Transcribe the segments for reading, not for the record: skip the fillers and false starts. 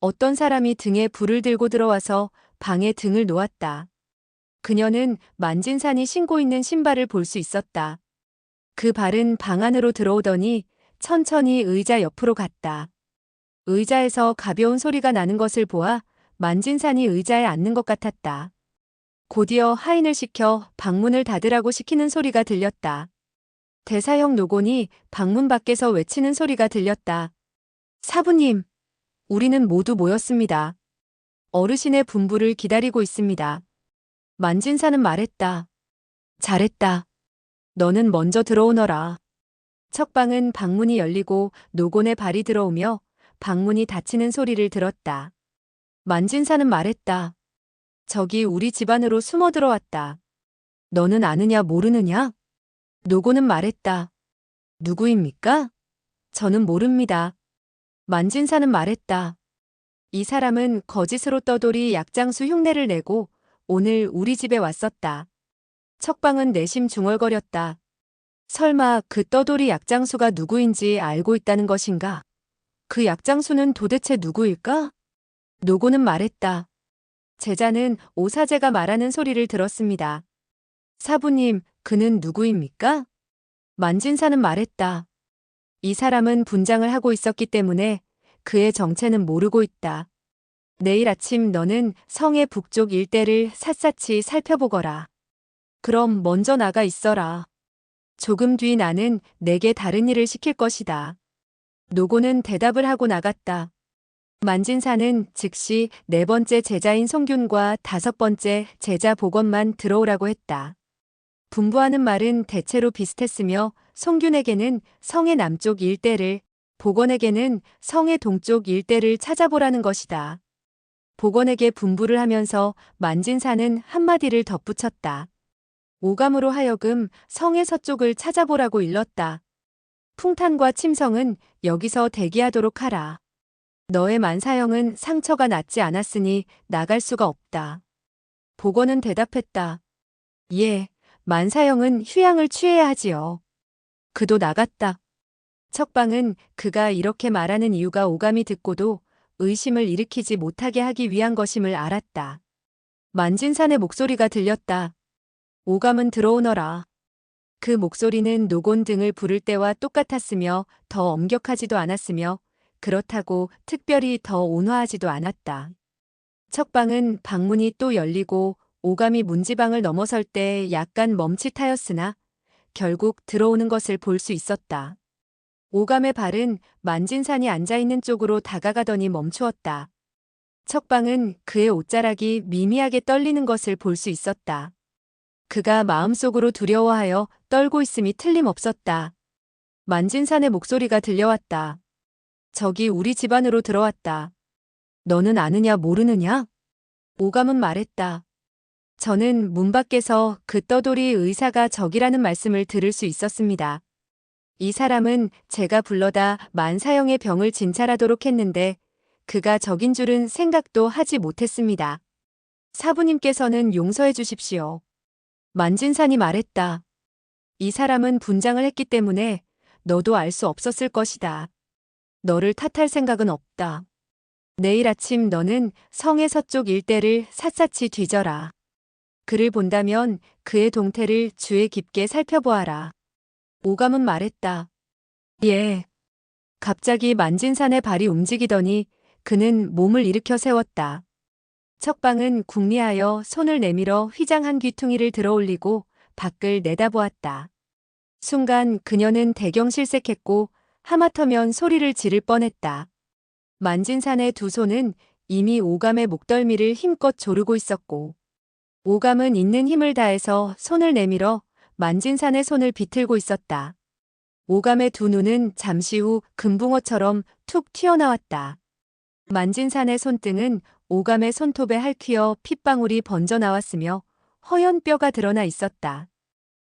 어떤 사람이 등에 불을 들고 들어와서 방에 등을 놓았다. 그녀는 만진산이 신고 있는 신발을 볼 수 있었다. 그 발은 방 안으로 들어오더니 천천히 의자 옆으로 갔다. 의자에서 가벼운 소리가 나는 것을 보아 만진산이 의자에 앉는 것 같았다. 곧이어 하인을 시켜 방문을 닫으라고 시키는 소리가 들렸다. 대사형 노곤이 방문 밖에서 외치는 소리가 들렸다. 사부님, 우리는 모두 모였습니다. 어르신의 분부를 기다리고 있습니다. 만진사는 말했다. 잘했다. 너는 먼저 들어오너라. 척방은 방문이 열리고 노곤의 발이 들어오며 방문이 닫히는 소리를 들었다. 만진사는 말했다. 저기 우리 집 안으로 숨어 들어왔다. 너는 아느냐 모르느냐? 노곤은 말했다. 누구입니까? 저는 모릅니다. 만진사는 말했다. 이 사람은 거짓으로 떠돌이 약장수 흉내를 내고 오늘 우리 집에 왔었다. 척방은 내심 중얼거렸다. 설마 그 떠돌이 약장수가 누구인지 알고 있다는 것인가? 그 약장수는 도대체 누구일까? 노고는 말했다. 제자는 오사제가 말하는 소리를 들었습니다. 사부님, 그는 누구입니까? 만진사는 말했다. 이 사람은 분장을 하고 있었기 때문에 그의 정체는 모르고 있다. 내일 아침 너는 성의 북쪽 일대를 샅샅이 살펴보거라. 그럼 먼저 나가 있어라. 조금 뒤 나는 내게 다른 일을 시킬 것이다. 노고는 대답을 하고 나갔다. 만진사는 즉시 네 번째 제자인 송균과 다섯 번째 제자 복원만 들어오라고 했다. 분부하는 말은 대체로 비슷했으며 송균에게는 성의 남쪽 일대를, 복원에게는 성의 동쪽 일대를 찾아보라는 것이다. 복원에게 분부를 하면서 만진사는 한마디를 덧붙였다. 오감으로 하여금 성의 서쪽을 찾아보라고 일렀다. 풍탄과 침성은 여기서 대기하도록 하라. 너의 만사형은 상처가 낫지 않았으니 나갈 수가 없다. 복원은 대답했다. 예, 만사형은 휴양을 취해야 하지요. 그도 나갔다. 척방은 그가 이렇게 말하는 이유가 오감이 듣고도 의심을 일으키지 못하게 하기 위한 것임을 알았다. 만진산의 목소리가 들렸다. 오감은 들어오너라. 그 목소리는 노곤 등을 부를 때와 똑같았으며 더 엄격하지도 않았으며 그렇다고 특별히 더 온화하지도 않았다. 척방은 방문이 또 열리고 오감이 문지방을 넘어설 때 약간 멈칫하였으나 결국 들어오는 것을 볼 수 있었다. 오감의 발은 만진산이 앉아있는 쪽으로 다가가더니 멈추었다. 척방은 그의 옷자락이 미미하게 떨리는 것을 볼 수 있었다. 그가 마음속으로 두려워하여 떨고 있음이 틀림없었다. 만진산의 목소리가 들려왔다. 저기 우리 집 안으로 들어왔다. 너는 아느냐 모르느냐? 오감은 말했다. 저는 문 밖에서 그 떠돌이 의사가 적이라는 말씀을 들을 수 있었습니다. 이 사람은 제가 불러다 만사형의 병을 진찰하도록 했는데 그가 적인 줄은 생각도 하지 못했습니다. 사부님께서는 용서해 주십시오. 만진산이 말했다. 이 사람은 분장을 했기 때문에 너도 알 수 없었을 것이다. 너를 탓할 생각은 없다. 내일 아침 너는 성의 서쪽 일대를 샅샅이 뒤져라. 그를 본다면 그의 동태를 주의 깊게 살펴보아라. 오감은 말했다. 예. 갑자기 만진산의 발이 움직이더니 그는 몸을 일으켜 세웠다. 척방은 궁리하여 손을 내밀어 휘장한 귀퉁이를 들어올리고 밖을 내다보았다. 순간 그녀는 대경실색했고 하마터면 소리를 지를 뻔했다. 만진산의 두 손은 이미 오감의 목덜미를 힘껏 조르고 있었고 오감은 있는 힘을 다해서 손을 내밀어 만진산의 손을 비틀고 있었다. 오감의 두 눈은 잠시 후 금붕어처럼 툭 튀어나왔다. 만진산의 손등은 오감의 손톱에 핥히어 핏방울이 번져 나왔으며 허연 뼈가 드러나 있었다.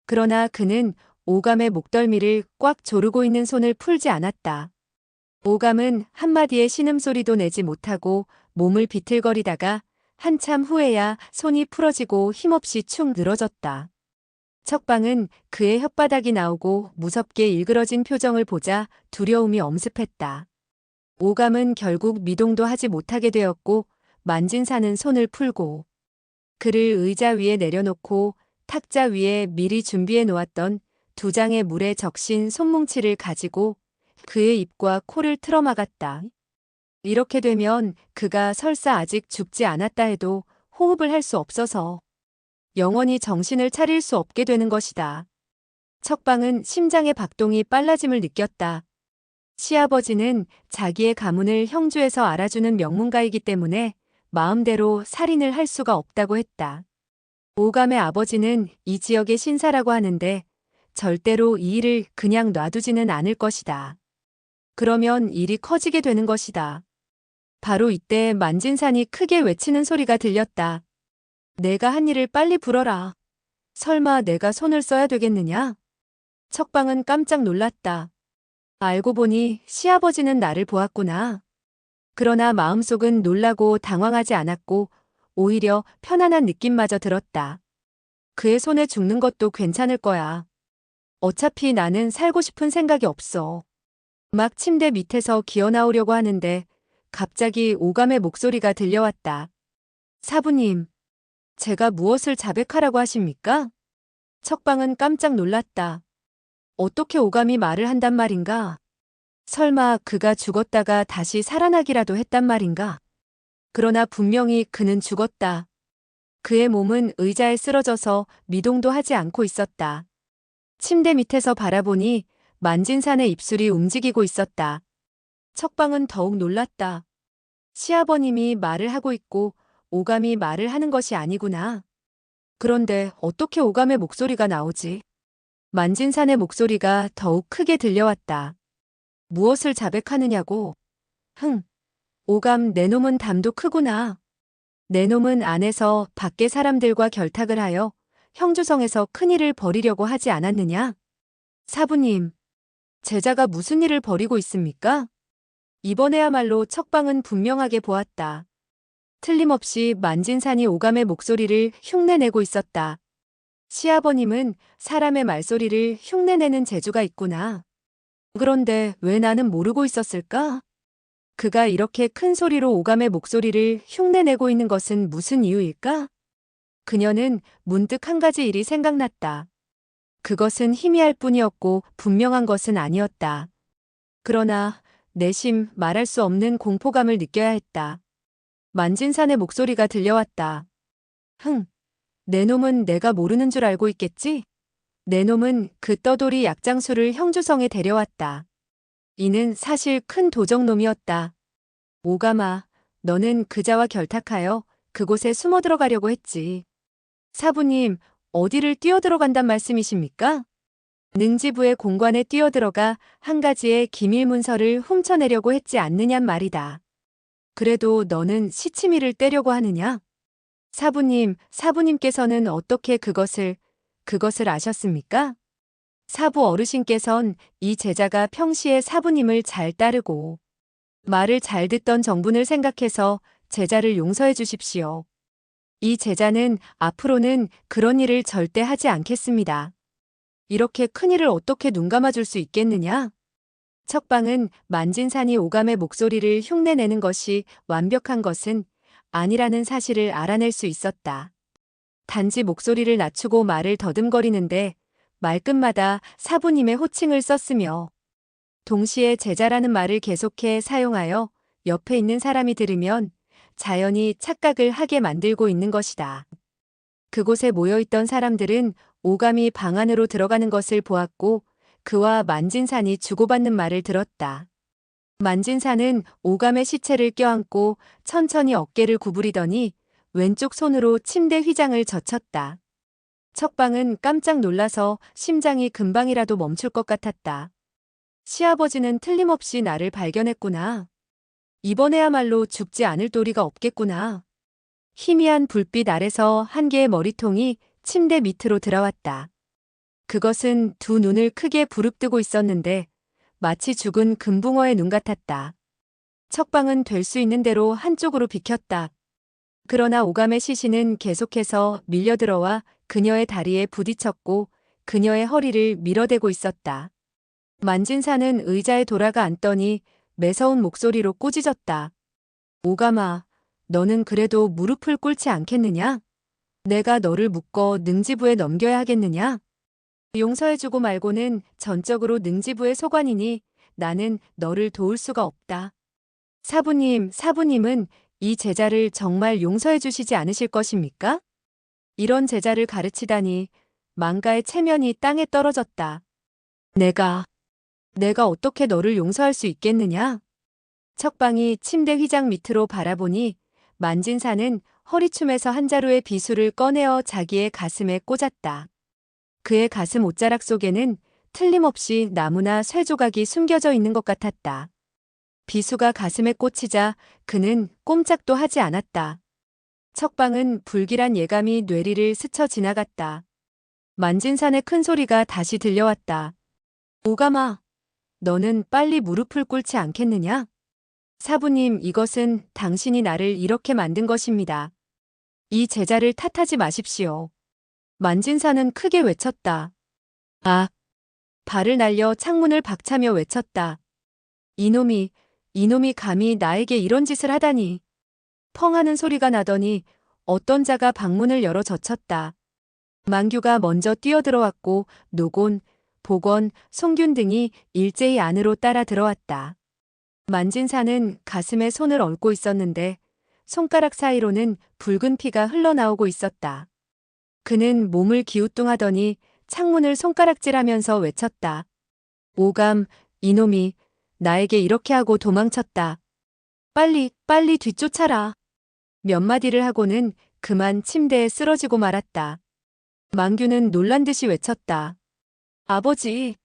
그러나 그는 오감의 목덜미를 꽉 조르고 있는 손을 풀지 않았다. 오감은 한마디의 신음소리도 내지 못하고 몸을 비틀거리다가 한참 후에야 손이 풀어지고 힘없이 축 늘어졌다. 척방은 그의 혓바닥이 나오고 무섭게 일그러진 표정을 보자 두려움이 엄습했다. 오감은 결국 미동도 하지 못하게 되었고 만진사는 손을 풀고 그를 의자 위에 내려놓고 탁자 위에 미리 준비해 놓았던 2장의 물에 적신 손뭉치를 가지고 그의 입과 코를 틀어막았다. 이렇게 되면 그가 설사 아직 죽지 않았다 해도 호흡을 할 수 없어서 영원히 정신을 차릴 수 없게 되는 것이다. 척방은 심장의 박동이 빨라짐을 느꼈다. 시아버지는 자기의 가문을 형주에서 알아주는 명문가이기 때문에 마음대로 살인을 할 수가 없다고 했다. 오감의 아버지는 이 지역의 신사라고 하는데 절대로 이 일을 그냥 놔두지는 않을 것이다. 그러면 일이 커지게 되는 것이다. 바로 이때 만진산이 크게 외치는 소리가 들렸다. 내가 한 일을 빨리 불어라. 설마 내가 손을 써야 되겠느냐? 척방은 깜짝 놀랐다. 알고 보니 시아버지는 나를 보았구나. 그러나 마음속은 놀라고 당황하지 않았고 오히려 편안한 느낌마저 들었다. 그의 손에 죽는 것도 괜찮을 거야. 어차피 나는 살고 싶은 생각이 없어. 막 침대 밑에서 기어나오려고 하는데 갑자기 오감의 목소리가 들려왔다. 사부님, 제가 무엇을 자백하라고 하십니까? 척방은 깜짝 놀랐다. 어떻게 오감이 말을 한단 말인가? 설마 그가 죽었다가 다시 살아나기라도 했단 말인가? 그러나 분명히 그는 죽었다. 그의 몸은 의자에 쓰러져서 미동도 하지 않고 있었다. 침대 밑에서 바라보니 만진산의 입술이 움직이고 있었다. 척방은 더욱 놀랐다. 시아버님이 말을 하고 있고 오감이 말을 하는 것이 아니구나. 그런데 어떻게 오감의 목소리가 나오지? 만진산의 목소리가 더욱 크게 들려왔다. 무엇을 자백하느냐고? 오감 내 놈은 담도 크구나. 내 놈은 안에서 밖의 사람들과 결탁을 하여 형주성에서 큰일을 벌이려고 하지 않았느냐? 사부님, 제자가 무슨 일을 벌이고 있습니까? 이번에야말로 척방은 분명하게 보았다. 틀림없이 만진산이 오감의 목소리를 흉내내고 있었다. 시아버님은 사람의 말소리를 흉내내는 재주가 있구나. 그런데 왜 나는 모르고 있었을까? 그가 이렇게 큰 소리로 오감의 목소리를 흉내내고 있는 것은 무슨 이유일까? 그녀는 문득 한 가지 일이 생각났다. 그것은 희미할 뿐이었고 분명한 것은 아니었다. 그러나 내심 말할 수 없는 공포감을 느껴야 했다. 만진산의 목소리가 들려왔다. 내 놈은 내가 모르는 줄 알고 있겠지? 내 놈은 그 떠돌이 약장수를 형주성에 데려왔다. 이는 사실 큰 도적놈이었다. 오감아, 너는 그자와 결탁하여 그곳에 숨어 들어가려고 했지. 사부님, 어디를 뛰어들어간단 말씀이십니까? 능지부의 공관에 뛰어들어가 한 가지의 기밀 문서를 훔쳐내려고 했지 않느냔 말이다. 그래도 너는 시치미를 떼려고 하느냐? 사부님, 사부님께서는 어떻게 그것을 아셨습니까? 사부 어르신께선 이 제자가 평시에 사부님을 잘 따르고 말을 잘 듣던 정분을 생각해서 제자를 용서해 주십시오. 이 제자는 앞으로는 그런 일을 절대 하지 않겠습니다. 이렇게 큰일을 어떻게 눈감아 줄 수 있겠느냐? 척방은 만진산이 오감의 목소리를 흉내내는 것이 완벽한 것은 아니라는 사실을 알아낼 수 있었다. 단지 목소리를 낮추고 말을 더듬거리는데 말끝마다 사부님의 호칭을 썼으며 동시에 제자라는 말을 계속해 사용하여 옆에 있는 사람이 들으면 자연히 착각을 하게 만들고 있는 것이다. 그곳에 모여있던 사람들은 오감이 방 안으로 들어가는 것을 보았고 그와 만진산이 주고받는 말을 들었다. 만진산은 오감의 시체를 껴안고 천천히 어깨를 구부리더니 왼쪽 손으로 침대 휘장을 젖혔다. 척방은 깜짝 놀라서 심장이 금방이라도 멈출 것 같았다. 시아버지는 틀림없이 나를 발견했구나. 이번에야말로 죽지 않을 도리가 없겠구나. 희미한 불빛 아래서 한 개의 머리통이 침대 밑으로 들어왔다. 그것은 두 눈을 크게 부릅뜨고 있었는데 마치 죽은 금붕어의 눈 같았다. 척방은 될 수 있는 대로 한쪽으로 비켰다. 그러나 오감의 시신은 계속해서 밀려들어와 그녀의 다리에 부딪혔고 그녀의 허리를 밀어대고 있었다. 만진사는 의자에 돌아가 앉더니 매서운 목소리로 꾸짖었다. 오감아, 너는 그래도 무릎을 꿇지 않겠느냐? 내가 너를 묶어 능지부에 넘겨야 하겠느냐? 용서해주고 말고는 전적으로 능지부의 소관이니 나는 너를 도울 수가 없다. 사부님은 이 제자를 정말 용서해 주시지 않으실 것입니까? 이런 제자를 가르치다니 망가의 체면이 땅에 떨어졌다. 내가 어떻게 너를 용서할 수 있겠느냐? 척방이 침대 휘장 밑으로 바라보니 만진사는 허리춤에서 한 자루의 비수를 꺼내어 자기의 가슴에 꽂았다. 그의 가슴 옷자락 속에는 틀림없이 나무나 쇠조각이 숨겨져 있는 것 같았다. 비수가 가슴에 꽂히자 그는 꼼짝도 하지 않았다. 척방은 불길한 예감이 뇌리를 스쳐 지나갔다. 만진산의 큰 소리가 다시 들려왔다. 오감아, 너는 빨리 무릎을 꿇지 않겠느냐? 사부님, 이것은 당신이 나를 이렇게 만든 것입니다. 이 제자를 탓하지 마십시오. 만진사는 크게 외쳤다. 아! 발을 날려 창문을 박차며 외쳤다. 이놈이 감히 나에게 이런 짓을 하다니. 펑 하는 소리가 나더니 어떤 자가 방문을 열어 젖혔다. 만규가 먼저 뛰어들어왔고 노곤, 복원, 송균 등이 일제히 안으로 따라 들어왔다. 만진사는 가슴에 손을 얹고 있었는데 손가락 사이로는 붉은 피가 흘러나오고 있었다. 그는 몸을 기우뚱하더니 창문을 손가락질하면서 외쳤다. 오감, 이놈이 나에게 이렇게 하고 도망쳤다. 빨리 뒤쫓아라. 몇 마디를 하고는 그만 침대에 쓰러지고 말았다. 만규는 놀란 듯이 외쳤다. 아버지,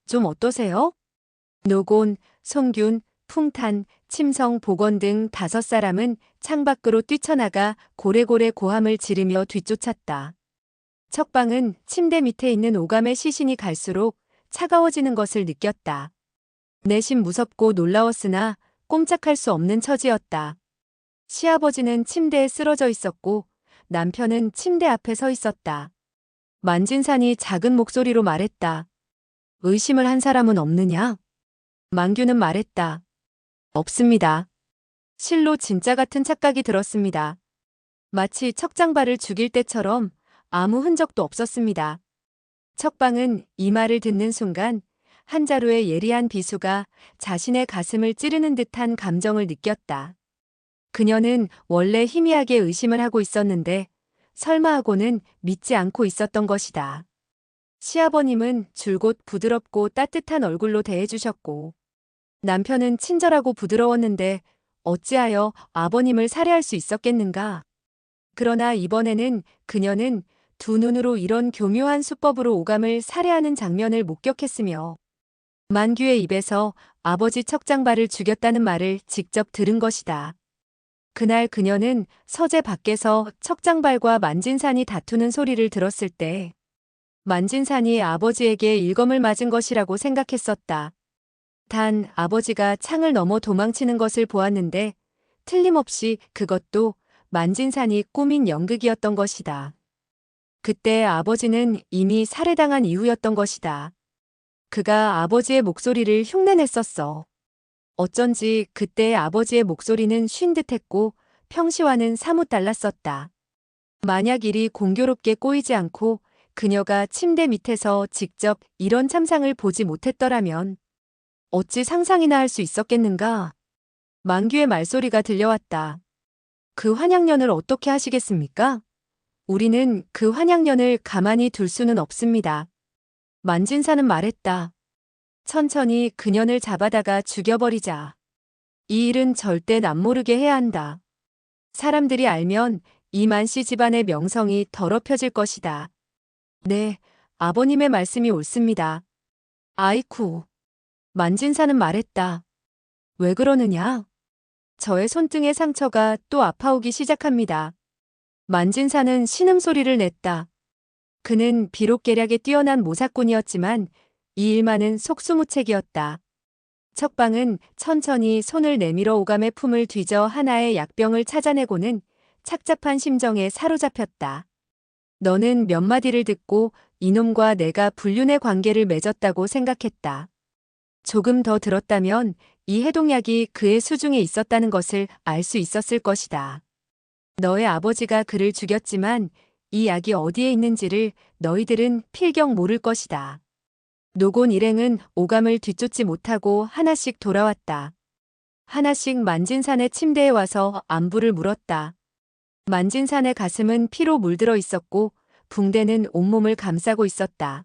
좀 어떠세요? 노곤, 송균, 풍탄, 침성, 복원 등 5사람은 창밖으로 뛰쳐나가 고래고래 고함을 지르며 뒤쫓았다. 척방은 침대 밑에 있는 오감의 시신이 갈수록 차가워지는 것을 느꼈다. 내심 무섭고 놀라웠으나 꼼짝할 수 없는 처지였다. 시아버지는 침대에 쓰러져 있었고 남편은 침대 앞에 서 있었다. 만진산이 작은 목소리로 말했다. 의심을 한 사람은 없느냐? 만규는 말했다. 없습니다. 실로 진짜 같은 착각이 들었습니다. 마치 척장발을 죽일 때처럼 아무 흔적도 없었습니다. 척방은 이 말을 듣는 순간 한 자루의 예리한 비수가 자신의 가슴을 찌르는 듯한 감정을 느꼈다. 그녀는 원래 희미하게 의심을 하고 있었는데 설마 하고는 믿지 않고 있었던 것이다. 시아버님은 줄곧 부드럽고 따뜻한 얼굴로 대해주셨고 남편은 친절하고 부드러웠는데 어찌하여 아버님을 살해할 수 있었겠는가? 그러나 이번에는 그녀는 두 눈으로 이런 교묘한 수법으로 오감을 살해하는 장면을 목격했으며 만규의 입에서 아버지 척장발을 죽였다는 말을 직접 들은 것이다. 그날 그녀는 서재 밖에서 척장발과 만진산이 다투는 소리를 들었을 때 만진산이 아버지에게 일검을 맞은 것이라고 생각했었다. 단 아버지가 창을 넘어 도망치는 것을 보았는데 틀림없이 그것도 만진산이 꾸민 연극이었던 것이다. 그때 아버지는 이미 살해당한 이후였던 것이다. 그가 아버지의 목소리를 흉내냈었어. 어쩐지 그때 아버지의 목소리는 쉰 듯했고 평시와는 사뭇 달랐었다. 만약 일이 공교롭게 꼬이지 않고 그녀가 침대 밑에서 직접 이런 참상을 보지 못했더라면 어찌 상상이나 할 수 있었겠는가? 만규의 말소리가 들려왔다. 그 환양년을 어떻게 하시겠습니까? 우리는 그 환양년을 가만히 둘 수는 없습니다. 만진사는 말했다. 천천히 그년을 잡아다가 죽여버리자. 이 일은 절대 남모르게 해야 한다. 사람들이 알면 이 만씨 집안의 명성이 더럽혀질 것이다. 네, 아버님의 말씀이 옳습니다. 아이쿠. 만진사는 말했다. 왜 그러느냐? 저의 손등의 상처가 또 아파오기 시작합니다. 만진사는 신음소리를 냈다. 그는 비록 계략에 뛰어난 모사꾼이었지만 이 일만은 속수무책이었다. 척방은 천천히 손을 내밀어 오감의 품을 뒤져 하나의 약병을 찾아내고는 착잡한 심정에 사로잡혔다. 너는 몇 마디를 듣고 이놈과 내가 불륜의 관계를 맺었다고 생각했다. 조금 더 들었다면 이 해독약이 그의 수중에 있었다는 것을 알 수 있었을 것이다. 너의 아버지가 그를 죽였지만 이 약이 어디에 있는지를 너희들은 필경 모를 것이다. 노곤 일행은 오감을 뒤쫓지 못하고 하나씩 돌아왔다. 하나씩 만진산의 침대에 와서 안부를 물었다. 만진산의 가슴은 피로 물들어 있었고 붕대는 온몸을 감싸고 있었다.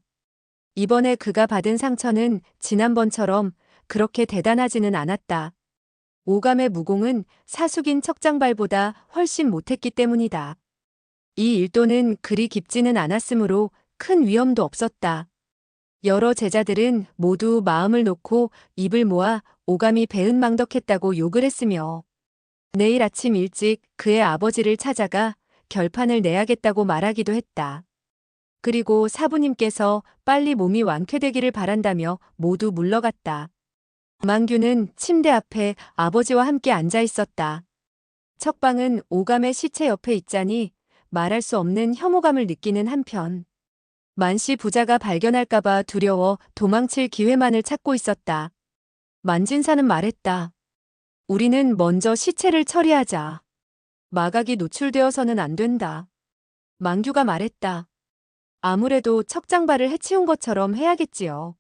이번에 그가 받은 상처는 지난번처럼 그렇게 대단하지는 않았다. 오감의 무공은 사숙인 척장발보다 훨씬 못했기 때문이다. 이 일도는 그리 깊지는 않았으므로 큰 위험도 없었다. 여러 제자들은 모두 마음을 놓고 입을 모아 오감이 배은망덕했다고 욕을 했으며 내일 아침 일찍 그의 아버지를 찾아가 결판을 내야겠다고 말하기도 했다. 그리고 사부님께서 빨리 몸이 완쾌되기를 바란다며 모두 물러갔다. 망규는 침대 앞에 아버지와 함께 앉아 있었다. 척방은 오감의 시체 옆에 있자니 말할 수 없는 혐오감을 느끼는 한편 만씨 부자가 발견할까봐 두려워 도망칠 기회만을 찾고 있었다. 만진사는 말했다. 우리는 먼저 시체를 처리하자. 마각이 노출되어서는 안 된다. 망규가 말했다. 아무래도 척장발을 해치운 것처럼 해야겠지요.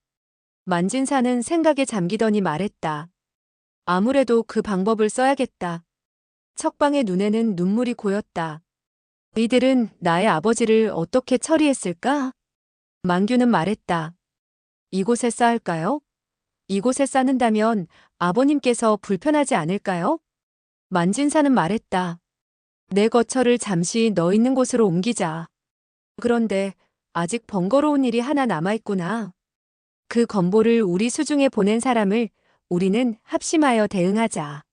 만진사는 생각에 잠기더니 말했다. 아무래도 그 방법을 써야겠다. 척방의 눈에는 눈물이 고였다. 이들은 나의 아버지를 어떻게 처리했을까? 망규는 말했다. 이곳에 쌓을까요? 이곳에 쌓는다면 아버님께서 불편하지 않을까요? 만진사는 말했다. 내 거처를 잠시 너 있는 곳으로 옮기자. 그런데 아직 번거로운 일이 하나 남아있구나. 그 건보를 우리 수중에 보낸 사람을 우리는 합심하여 대응하자.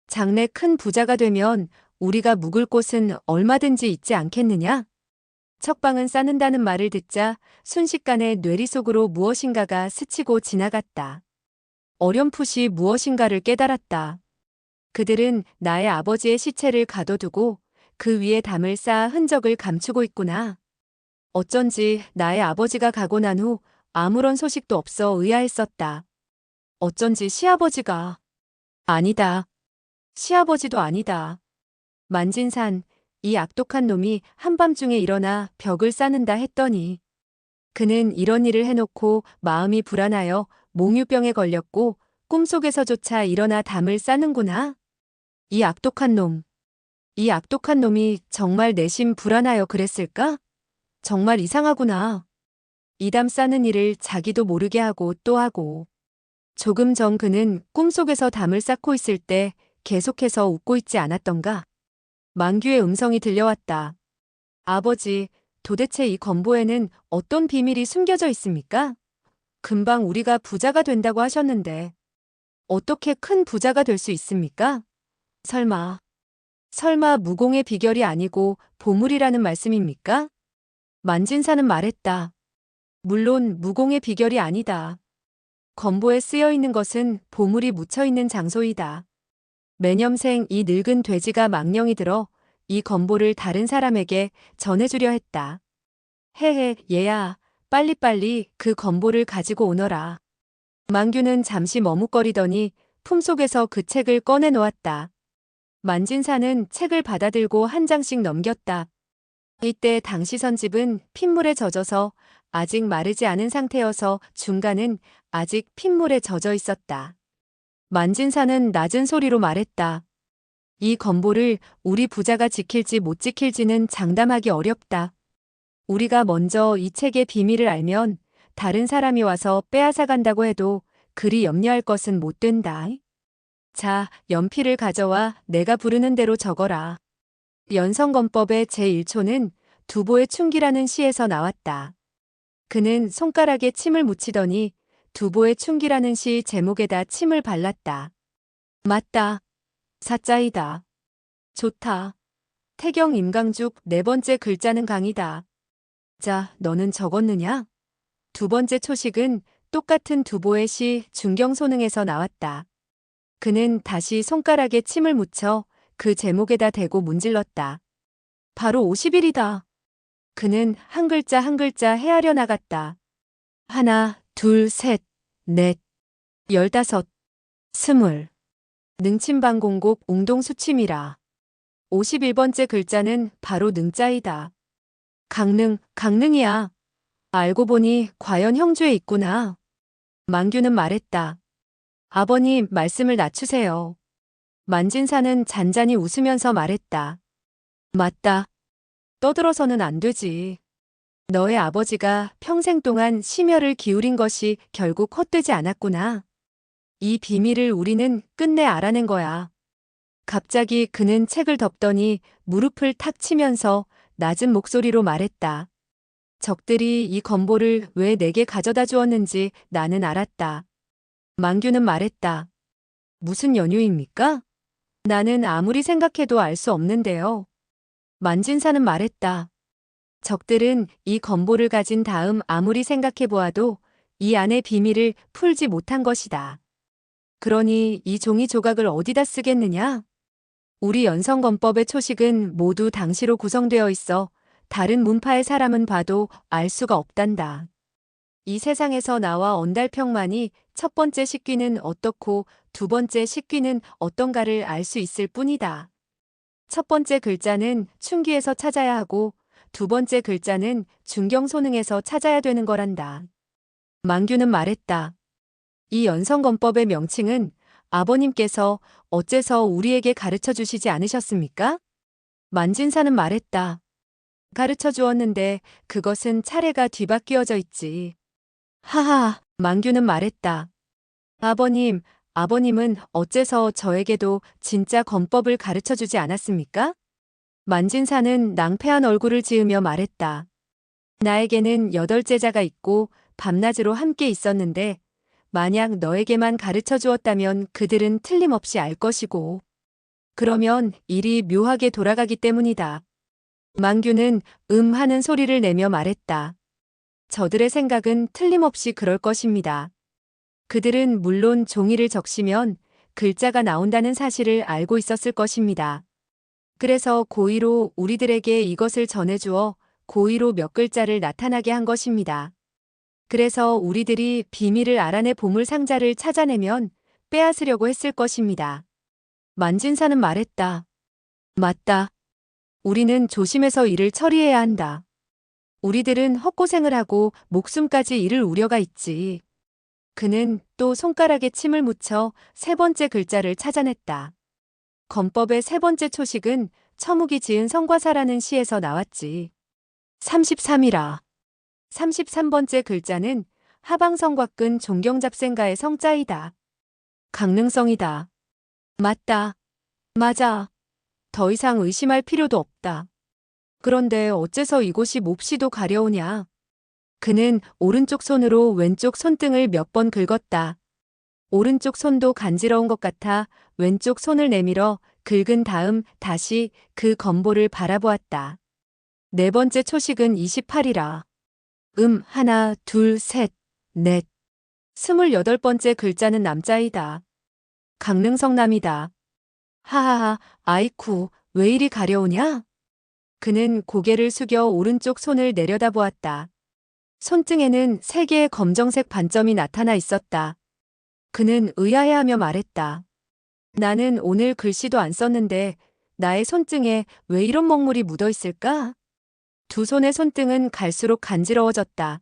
장래 큰 부자가 되면 우리가 묵을 곳은 얼마든지 있지 않겠느냐? 척방은 쌓는다는 말을 듣자 순식간에 뇌리 속으로 무엇인가가 스치고 지나갔다. 어렴풋이 무엇인가를 깨달았다. 그들은 나의 아버지의 시체를 가둬두고 그 위에 담을 쌓아 흔적을 감추고 있구나. 어쩐지 나의 아버지가 가고 난 후 아무런 소식도 없어 의아했었다. 어쩐지 시아버지가... 아니다. 시아버지도 아니다. 만진산, 이 악독한 놈이 한밤중에 일어나 벽을 쌓는다 했더니 그는 이런 일을 해놓고 마음이 불안하여 몽유병에 걸렸고 꿈속에서조차 일어나 담을 쌓는구나. 이 악독한 놈. 이 악독한 놈이 정말 내심 불안하여 그랬을까? 정말 이상하구나. 이 담 싸는 일을 자기도 모르게 하고 또 하고. 조금 전 그는 꿈속에서 담을 쌓고 있을 때 계속해서 웃고 있지 않았던가? 망규의 음성이 들려왔다. 아버지, 도대체 이 건보에는 어떤 비밀이 숨겨져 있습니까? 금방 우리가 부자가 된다고 하셨는데 어떻게 큰 부자가 될 수 있습니까? 설마 무공의 비결이 아니고 보물이라는 말씀입니까? 만진사는 말했다. 물론 무공의 비결이 아니다. 건보에 쓰여 있는 것은 보물이 묻혀 있는 장소이다. 매념생 이 늙은 돼지가 망령이 들어 이 건보를 다른 사람에게 전해주려 했다. 헤헤, 얘야, 빨리빨리 그 건보를 가지고 오너라. 망규는 잠시 머뭇거리더니 품속에서 그 책을 꺼내 놓았다. 만진사는 책을 받아들고 한 장씩 넘겼다. 이때 당시 선집은 핏물에 젖어서 아직 마르지 않은 상태여서 중간은 아직 핏물에 젖어 있었다. 만진사는 낮은 소리로 말했다. 이 건보를 우리 부자가 지킬지 못 지킬지는 장담하기 어렵다. 우리가 먼저 이 책의 비밀을 알면 다른 사람이 와서 빼앗아 간다고 해도 그리 염려할 것은 못 된다. 자, 연필을 가져와 내가 부르는 대로 적어라. 연성건법의 제1초는 두보의 충기라는 시에서 나왔다. 그는 손가락에 침을 묻히더니 두보의 충기라는 시 제목에다 침을 발랐다. 맞다. 사자이다. 좋다. 태경 임강죽 네 번째 글자는 강이다. 자, 너는 적었느냐? 두 번째 초식은 똑같은 두보의 시 중경소능에서 나왔다. 그는 다시 손가락에 침을 묻혀 그 제목에다 대고 문질렀다. 바로 50일이다. 그는 한 글자 한 글자 헤아려 나갔다. 하나, 둘, 셋, 넷. 15, 20. 능침방공곡 웅동수침이라. 51번째 글자는 바로 능자이다. 강릉이야. 알고 보니 과연 형주에 있구나. 만규는 말했다. 아버님, 말씀을 낮추세요. 만진사는 잔잔히 웃으면서 말했다. 맞다. 떠들어서는 안 되지. 너의 아버지가 평생 동안 심혈을 기울인 것이 결국 헛되지 않았구나. 이 비밀을 우리는 끝내 알아낸 거야. 갑자기 그는 책을 덮더니 무릎을 탁 치면서 낮은 목소리로 말했다. 적들이 이 건보를 왜 내게 가져다 주었는지 나는 알았다. 만규는 말했다. 무슨 연유입니까? 나는 아무리 생각해도 알 수 없는데요. 만진사는 말했다. 적들은 이 건보를 가진 다음 아무리 생각해 보아도 이 안의 비밀을 풀지 못한 것이다. 그러니 이 종이 조각을 어디다 쓰겠느냐? 우리 연성건법의 초식은 모두 당시로 구성되어 있어 다른 문파의 사람은 봐도 알 수가 없단다. 이 세상에서 나와 언달평만이 첫 번째 식귀는 어떻고 두 번째 식귀는 어떤가를 알 수 있을 뿐이다. 첫 번째 글자는 춘귀에서 찾아야 하고 두 번째 글자는 중경소능에서 찾아야 되는 거란다. 만규는 말했다. 이 연성건법의 명칭은 아버님께서 어째서 우리에게 가르쳐 주시지 않으셨습니까? 만진사는 말했다. 가르쳐 주었는데 그것은 차례가 뒤바뀌어져 있지. 하하, 만규는 말했다. 아버님은 어째서 저에게도 진짜 건법을 가르쳐 주지 않았습니까? 만진사는 낭패한 얼굴을 지으며 말했다. 나에게는 8제자가 있고 밤낮으로 함께 있었는데 만약 너에게만 가르쳐 주었다면 그들은 틀림없이 알 것이고 그러면 일이 묘하게 돌아가기 때문이다. 만규는 하는 소리를 내며 말했다. 저들의 생각은 틀림없이 그럴 것입니다. 그들은 물론 종이를 적시면 글자가 나온다는 사실을 알고 있었을 것입니다. 그래서 고의로 우리들에게 이것을 전해주어 고의로 몇 글자를 나타나게 한 것입니다. 그래서 우리들이 비밀을 알아내 보물 상자를 찾아내면 빼앗으려고 했을 것입니다. 만진사는 말했다. 맞다. 우리는 조심해서 일을 처리해야 한다. 우리들은 헛고생을 하고 목숨까지 잃을 우려가 있지. 그는 또 손가락에 침을 묻혀 세 번째 글자를 찾아냈다. 건법의 세 번째 초식은 처묵이 지은 성과사라는 시에서 나왔지. 33이라. 33번째 글자는 하방성곽근 종경잡생가의 성자이다. 강릉성이다. 맞다. 맞아. 더 이상 의심할 필요도 없다. 그런데 어째서 이곳이 몹시도 가려우냐? 그는 오른쪽 손으로 왼쪽 손등을 몇 번 긁었다. 오른쪽 손도 간지러운 것 같아 왼쪽 손을 내밀어 긁은 다음 다시 그 건보를 바라보았다. 네 번째 초식은 28이라. 하나, 둘, 셋, 넷. 28번째 글자는 남자이다. 강릉성남이다. 하하하, 아이쿠, 왜 이리 가려우냐? 그는 고개를 숙여 오른쪽 손을 내려다보았다. 손등에는 3개의 검정색 반점이 나타나 있었다. 그는 의아해하며 말했다. 나는 오늘 글씨도 안 썼는데 나의 손등에 왜 이런 먹물이 묻어 있을까? 두 손의 손등은 갈수록 간지러워졌다.